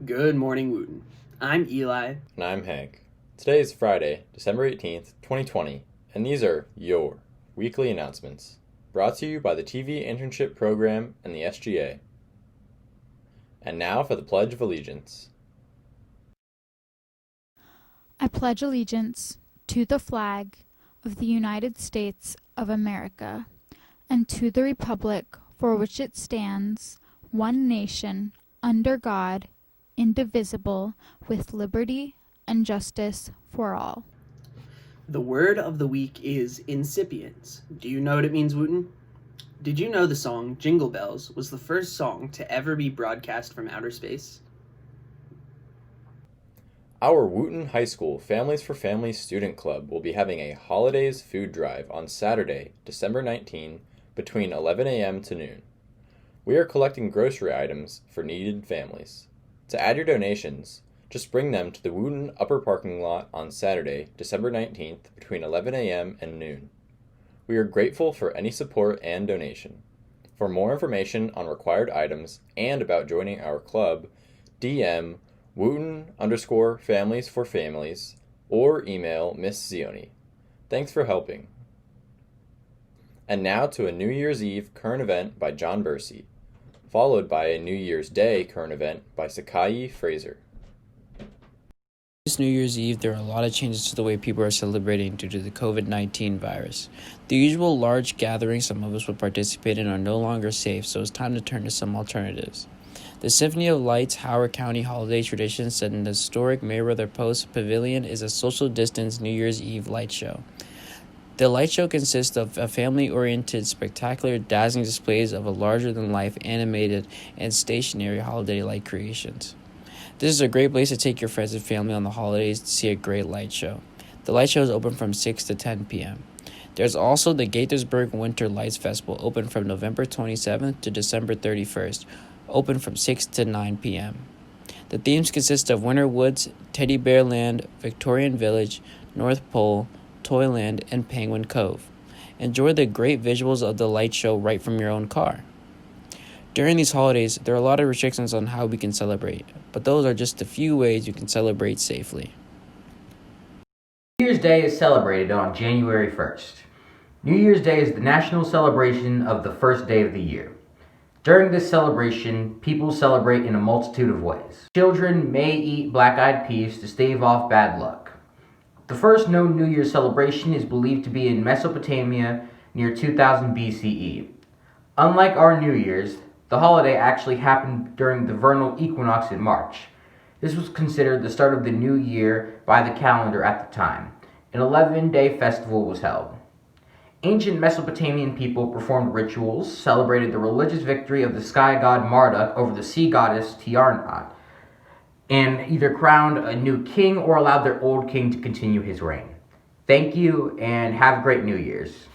Good morning, Wootton. I'm Eli. And I'm Hank. Today is Friday, December 18th, 2020, and these are your weekly announcements, brought to you by the TV Internship Program and the SGA. And now for the Pledge of Allegiance. I pledge allegiance to the flag of the United States of America and to the republic for which it stands, one nation, under God, indivisible, with liberty and justice for all. The word of the week is incipience. Do you know what it means, Wootton? Did you know the song Jingle Bells was the first song to ever be broadcast from outer space? Our Wootton High School Families for Families Student Club will be having a holidays food drive on Saturday, December 19, between 11 a.m. to noon. We are collecting grocery items for needed families. To add your donations, just bring them to the Wootton Upper Parking Lot on Saturday, December 19th, between 11 a.m. and noon. We are grateful for any support and donation. For more information on required items and about joining our club, DM Wootton_Families for Families or email Miss Zioni. Thanks for helping. And now to a New Year's Eve current event by John Bursey, followed by a New Year's Day current event by Sakai Fraser. This New Year's Eve, there are a lot of changes to the way people are celebrating due to the COVID-19 virus. The usual large gatherings some of us would participate in are no longer safe, so it's time to turn to some alternatives. The Symphony of Lights Howard County holiday tradition set in the historic Mayweather Post Pavilion is a social distance New Year's Eve light show. The light show consists of a family-oriented, spectacular, dazzling displays of a larger-than-life animated and stationary holiday light creations. This is a great place to take your friends and family on the holidays to see a great light show. The light show is open from 6 to 10 p.m. There's also the Gaithersburg Winter Lights Festival, open from November 27th to December 31st, open from 6 to 9 p.m. The themes consist of Winter Woods, Teddy Bear Land, Victorian Village, North Pole, Toyland, and Penguin Cove. Enjoy the great visuals of the light show right from your own car. During these holidays, there are a lot of restrictions on how we can celebrate, but those are just a few ways you can celebrate safely. New Year's Day is celebrated on January 1st. New Year's Day is the national celebration of the first day of the year. During this celebration, people celebrate in a multitude of ways. Children may eat black-eyed peas to stave off bad luck. The first known New Year's celebration is believed to be in Mesopotamia near 2000 BCE. Unlike our New Year's, the holiday actually happened during the vernal equinox in March. This was considered the start of the new year by the calendar at the time. An 11-day festival was held. Ancient Mesopotamian people performed rituals, celebrated the religious victory of the sky god Marduk over the sea goddess Tiamat, and either crowned a new king or allowed their old king to continue his reign. Thank you, and have a great New Year's.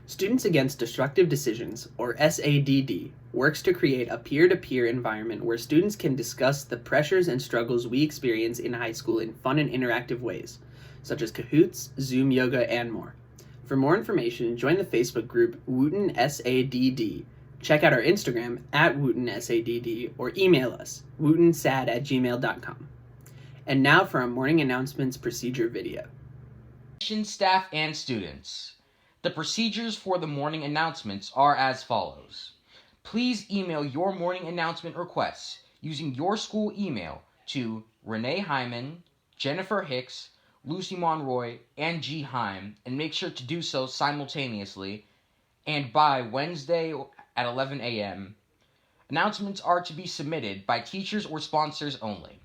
Students Against Destructive Decisions, or SADD, works to create a peer-to-peer environment where students can discuss the pressures and struggles we experience in high school in fun and interactive ways, such as Kahoots, Zoom Yoga, and more. For more information, join the Facebook group Wootton SADD. Check out our Instagram @Wootton SADD or email us wootonsad@gmail.com. And now for our morning announcements procedure video. Attention staff and students. The procedures for the morning announcements are as follows. Please email your morning announcement requests using your school email to Renee Hyman, Jennifer Hicks, Lucy Monroy, and G. Heim, and make sure to do so simultaneously and by Wednesday at 11 a.m. Announcements are to be submitted by teachers or sponsors only.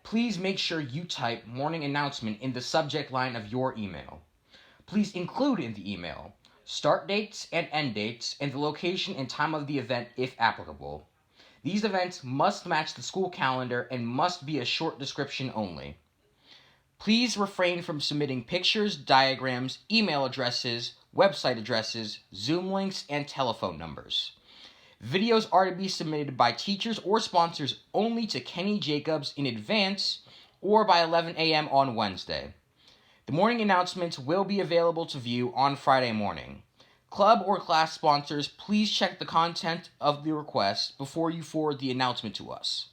Please make sure you type morning announcement in the subject line of your email. Please include in the email start dates and end dates and the location and time of the event if applicable. These events must match the school calendar and must be a short description only. Please refrain from submitting pictures, diagrams, email addresses, website addresses, Zoom links, and telephone numbers. Videos are to be submitted by teachers or sponsors only to Kenny Jacobs in advance or by 11 a.m. on Wednesday. The morning announcements will be available to view on Friday morning. Club or class sponsors, please check the content of the request before you forward the announcement to us.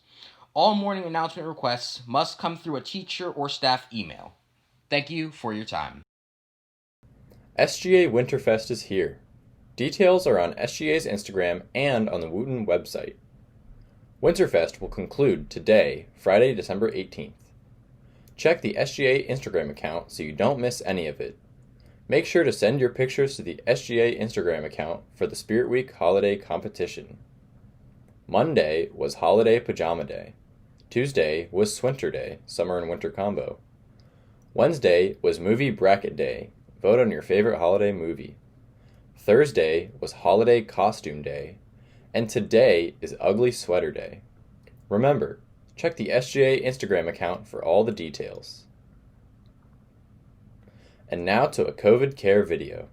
All morning announcement requests must come through a teacher or staff email. Thank you for your time. SGA Winterfest is here. Details are on SGA's Instagram and on the Wootton website. Winterfest will conclude today, Friday, December 18th. Check the SGA Instagram account so you don't miss any of it. Make sure to send your pictures to the SGA Instagram account for the Spirit Week holiday competition. Monday was Holiday Pajama Day. Tuesday was Swinter Day, Summer and Winter Combo. Wednesday was Movie Bracket Day. Vote on your favorite holiday movie. Thursday was Holiday Costume Day. And today is Ugly Sweater Day. Remember, check the SGA Instagram account for all the details. And now to a COVID care video.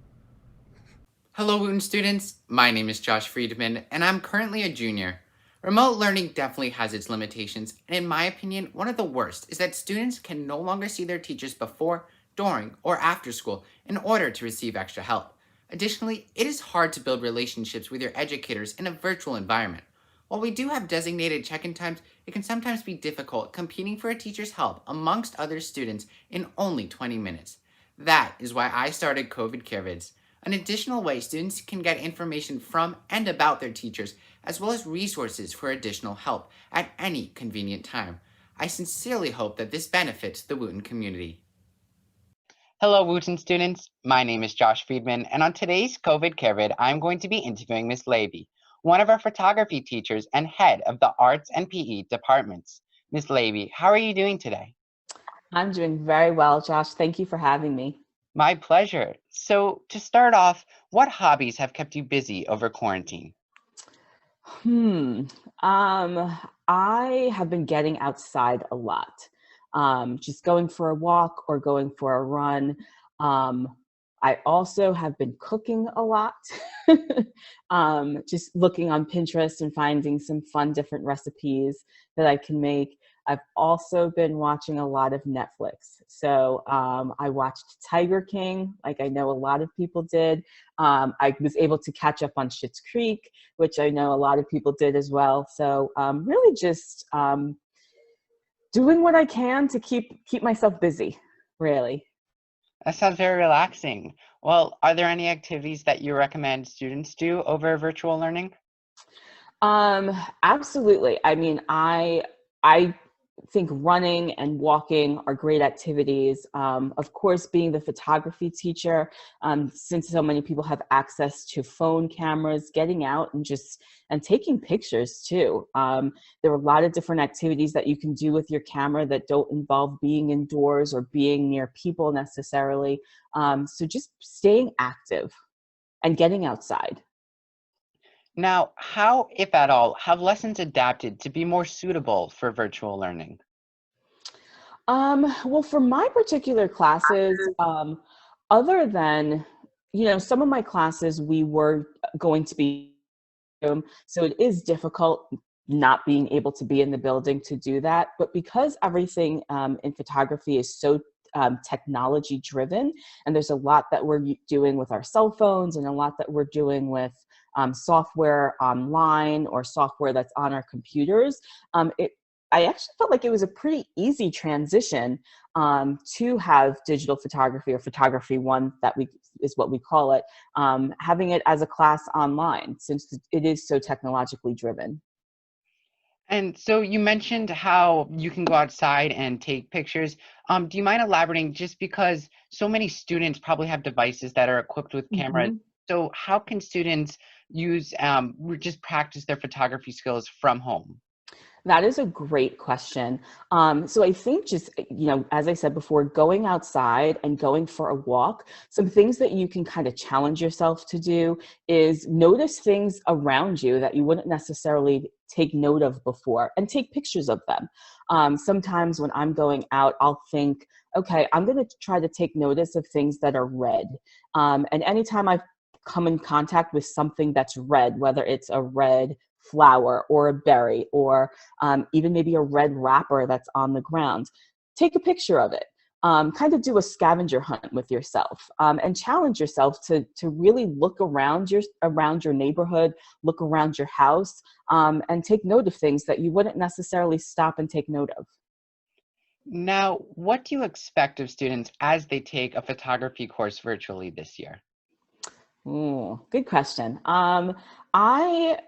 Hello, Wootton students. My name is Josh Friedman, and I'm currently a junior. Remote learning definitely has its limitations, and in my opinion, one of the worst is that students can no longer see their teachers before, during, or after school in order to receive extra help. Additionally, it is hard to build relationships with your educators in a virtual environment. While we do have designated check-in times, it can sometimes be difficult competing for a teacher's help amongst other students in only 20 minutes. That is why I started COVID Care Vids, an additional way students can get information from and about their teachers, as well as resources for additional help at any convenient time. I sincerely hope that this benefits the Wootton community. Hello, Wootton students. My name is Josh Friedman, and on today's COVID Care Vid, I'm going to be interviewing Miss Levy, one of our photography teachers and head of the Arts and PE departments. Miss Levy, how are you doing today? I'm doing very well, Josh. Thank you for having me. My pleasure. So, to start off, what hobbies have kept you busy over quarantine? I have been getting outside a lot. Just going for a walk or going for a run. I also have been cooking a lot. Just looking on Pinterest and finding some fun different recipes that I can make. I've also been watching a lot of Netflix. So I watched Tiger King, like I know a lot of people did. I was able to catch up on Schitt's Creek, which I know a lot of people did as well. So really just doing what I can to keep myself busy, really. That sounds very relaxing. Well, are there any activities that you recommend students do over virtual learning? Absolutely. I mean, I think running and walking are great activities. Of course, being the photography teacher, since so many people have access to phone cameras, getting out and taking pictures too. There are a lot of different activities that you can do with your camera that don't involve being indoors or being near people necessarily. So just staying active and getting outside. Now, how, if at all, have lessons adapted to be more suitable for virtual learning? Well, for my particular classes, other than, some of my classes we were going to be so it is difficult not being able to be in the building to do that. But because everything in photography is so technology driven, and there's a lot that we're doing with our cell phones and a lot that we're doing with software online or software that's on our computers, I actually felt like it was a pretty easy transition to have digital photography, or photography one is what we call it, having it as a class online since it is so technologically driven. And so you mentioned how you can go outside and take pictures. Do you mind elaborating, just because so many students probably have devices that are equipped with cameras? So how can students just practice their photography skills from home? That is a great question. So I think just, as I said before, going outside and going for a walk, some things that you can kind of challenge yourself to do is notice things around you that you wouldn't necessarily take note of before, and take pictures of them. Sometimes when I'm going out, I'll think, okay, I'm going to try to take notice of things that are red. And anytime I come in contact with something that's red, whether it's a red flower or a berry, or even maybe a red wrapper that's on the ground, take a picture of it. kind of do a scavenger hunt with yourself, and challenge yourself to really look around your neighborhood, look around your house, and take note of things that you wouldn't necessarily stop and take note of. Now, what do you expect of students as they take a photography course virtually this year? Ooh, good question. I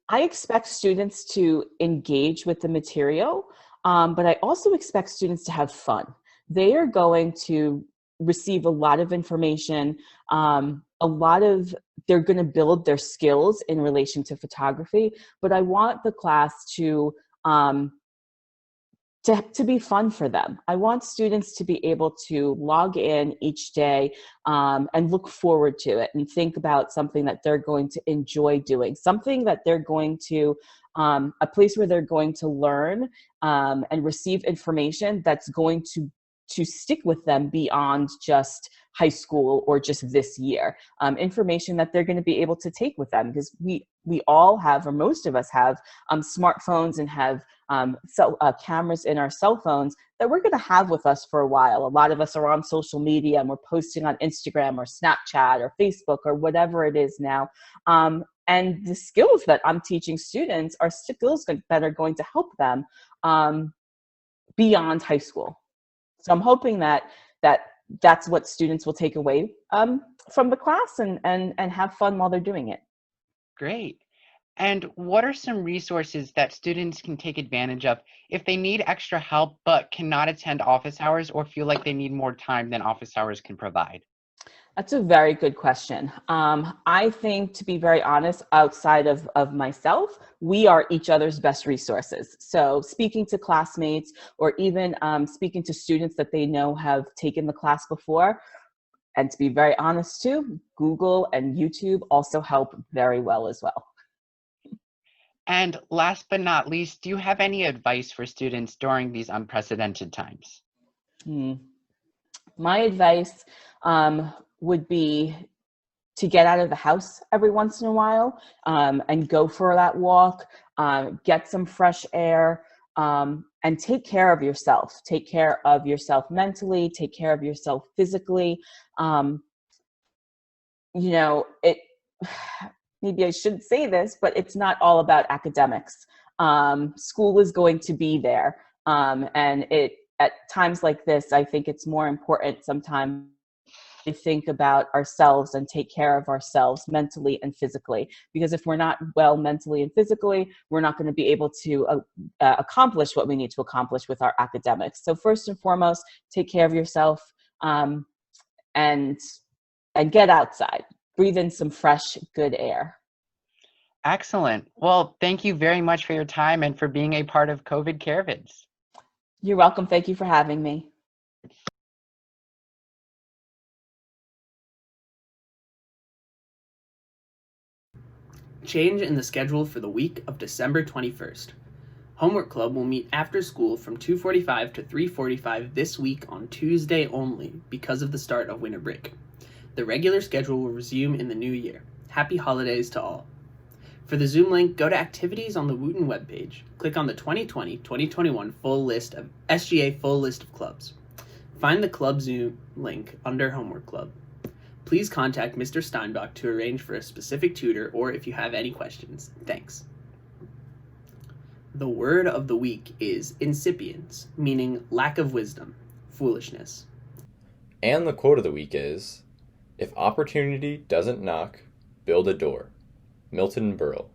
I expect students to engage with the material, but I also expect students to have fun. They are going to receive a lot of information, they're going to build their skills in relation to photography, but I want the class um, to be fun for them. I want students to be able to log in each day, and look forward to it and think about something that they're going to enjoy doing, something that they're going to, a place where they're going to learn, and receive information that's going to stick with them beyond just high school or just this year. Information that they're going to be able to take with them, because we all have, or most of us have, smartphones and have cameras in our cell phones that we're going to have with us for a while. A lot of us are on social media and we're posting on Instagram or Snapchat or Facebook or whatever it is now. And the skills that I'm teaching students are skills that are going to help them beyond high school. So I'm hoping that's what students will take away from the class and have fun while they're doing it. Great. And what are some resources that students can take advantage of if they need extra help but cannot attend office hours or feel like they need more time than office hours can provide? That's a very good question. I think, to be very honest, outside of myself, we are each other's best resources. So speaking to classmates, or even speaking to students that they know have taken the class before, and to be very honest too, Google and YouTube also help very well as well. And last but not least, do you have any advice for students during these unprecedented times? My advice would be to get out of the house every once in a while, and go for that walk, get some fresh air, and take care of yourself. Take care of yourself mentally, take care of yourself physically. It maybe I shouldn't say this, but it's not all about academics. School is going to be there. And at times like this, I think it's more important sometimes to think about ourselves and take care of ourselves mentally and physically. Because if we're not well mentally and physically, we're not going to be able to accomplish what we need to accomplish with our academics. So first and foremost, take care of yourself, and get outside. Breathe in some fresh, good air. Excellent. Well, thank you very much for your time and for being a part of COVID Carevids. You're welcome. Thank you for having me. Change in the schedule for the week of December 21st. Homework Club will meet after school from 2:45 to 3:45 this week on Tuesday only because of the start of winter break. The regular schedule will resume in the new year. Happy holidays to all. For the Zoom link, go to Activities on the Wootton webpage. Click on the 2020-2021 full list of SGA full list of clubs. Find the club Zoom link under Homework Club. Please contact Mr. Steinbach to arrange for a specific tutor or if you have any questions. Thanks. The word of the week is incipience, meaning lack of wisdom, foolishness. And the quote of the week is, "If opportunity doesn't knock, build a door." Milton Berle.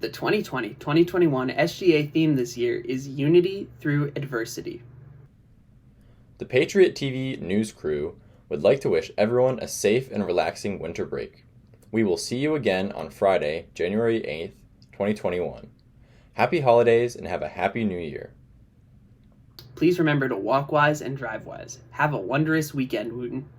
The 2020-2021 SGA theme this year is Unity Through Adversity. The Patriot TV news crew would like to wish everyone a safe and relaxing winter break. We will see you again on Friday, January 8th, 2021. Happy holidays and have a happy new year. Please remember to walk wise and drive wise. Have a wondrous weekend, Wootton.